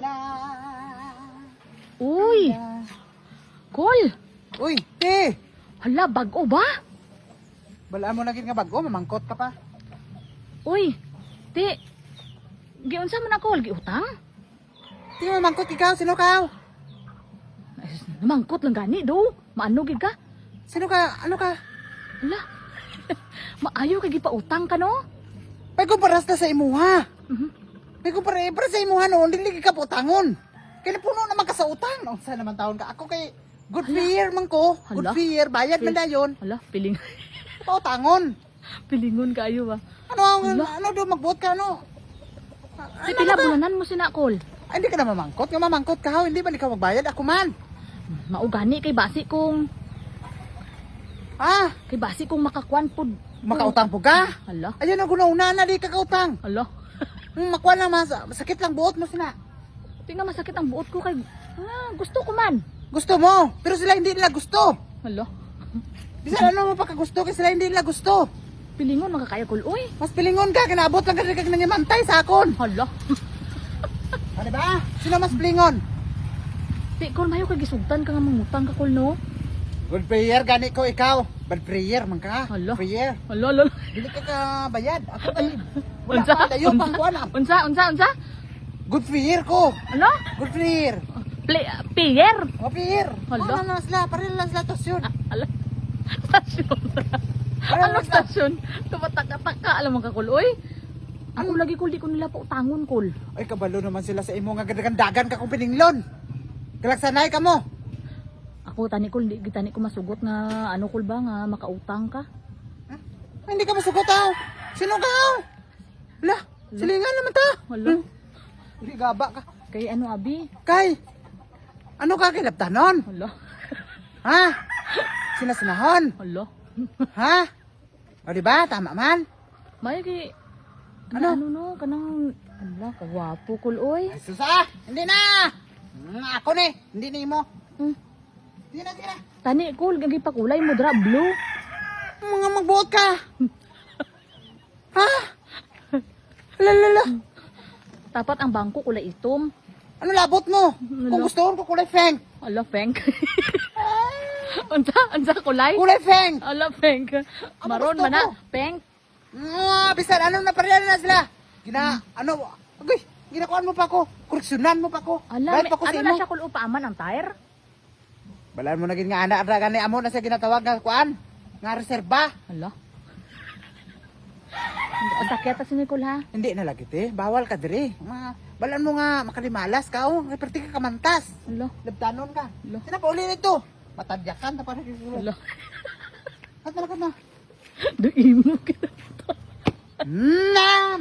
La. Uy, Kol. Uy, te. Hala, bago ba? Balaan mo na gid nga bago, mamangkot ka pa. Uy, ti. Giunsa man ako, giutang? Di mamangkot ikaw, sino ka? Ay, namangkot lang gani do. Maano gid ka? Sino ka? Ano ka? Hala. Maayo kay gipautang ka no? Pay ko paras na sa imuha. Mhm. Pay ko para sa imuha noon, dili ka putangon. Kaya puno naman ka sa utang. O, saan naman taon ka? Ako kay good fear man ko. Good Hala. fear, bayad man na yun. Hala, piling. Pautangon. Pilingon kaayo ba? Ano do magbuot ka, ano? Ti pila bulanan mo sina Kol? Ay, hindi ka na mamangkot. Yung mamangkot ka, ho, hindi ba ikaw magbayad? Ako man. Maugani kay basi kong Ah, makakuan pud. makautang po ka? Hala. Ayun ang guna-una na di ka kautang. Hala. Makuha lang masakit lang buot mo sina. Tinga masakit ang buot ko kay gusto ko man. Gusto mo, pero sila hindi nila gusto. Hala. Bisan ano mo pa ka gusto kasi sila hindi nila gusto. Pilingon makakaya Kol. Uy. Mas pilingon ka, kinaabot lang ka rin nangimantay sa akon. Hala. Ano ba? Sino mas pilingon? Ti Kol mayo kay gisugtan ka nga mangutang ka Kol no? Good prayer, gani ko ikaw. Bad prayer man ka. Hala. Prayer. Hala hala. Dili ka ka bayad. Ako kay wala Unsa? pa dayo pang kuan. Unsa? Good prayer ko. Hala? Good prayer. Pier. O prayer. Hala. Ano na sila, pareho lang sila tos yun. Hala. Stasyon. Anong stasyon? Tumataka-taka alam mo ka Kol. Uy. Ako lagi Kol di ko nila pautangon Kol. Ay, kabalo naman sila sa imo nga dagan ka kung pininglon. Kalaksanay ka mo. Ako tani Kol di tani ko masugot nga ano Kol ba nga makautang ka. Ay, hindi ka masugot aw. Sino ka aw? Lah, silingan naman ta. Hala. Hindi gaba ka. Kay ano abi? Kay, ano ka kinaptanon? Hala. Ha? Sinasinahon? Hala. Ha? O diba? Tama man? May kay Ano? ano no kanang ala kagwapo Kol oy. Ay, susa! Hindi na! Ako ni, hindi ni mo. Hmm. Sige na, sige na. Tani Kol gagi pa kulay mo dra blue. Mga magbuot ka. Ha? Lalala. Tapat ang bangko kulay itom. Ano labot mo? Kung Ano? gusto ko kulay feng. Ala feng. Unsa kulay? Kulay feng. Ala feng. Maroon gusto man na ko. peng. Bisan, ano na parehan na sila? Agoy, ginakuan mo pa ko. Koreksyonan mo pa ko. Ala Bayad pa ko sa ano imo. na siya Kol upaaman ang tire? Balaan mo na gid nga anak ra gani amo na siya ginatawag nga kuan. Nga reserba. Ala. Ang sakit sa Nicole ha. Hindi na lagi te, bawal ka dire. Balaan mo nga makalimalas ka oh, ay perti ka kamantas. Ala. Labtanon ka. Ala. Sina pa uli nito. Matadyakan ta para siguro. Ala. At talaga na. Duimo kita. Na,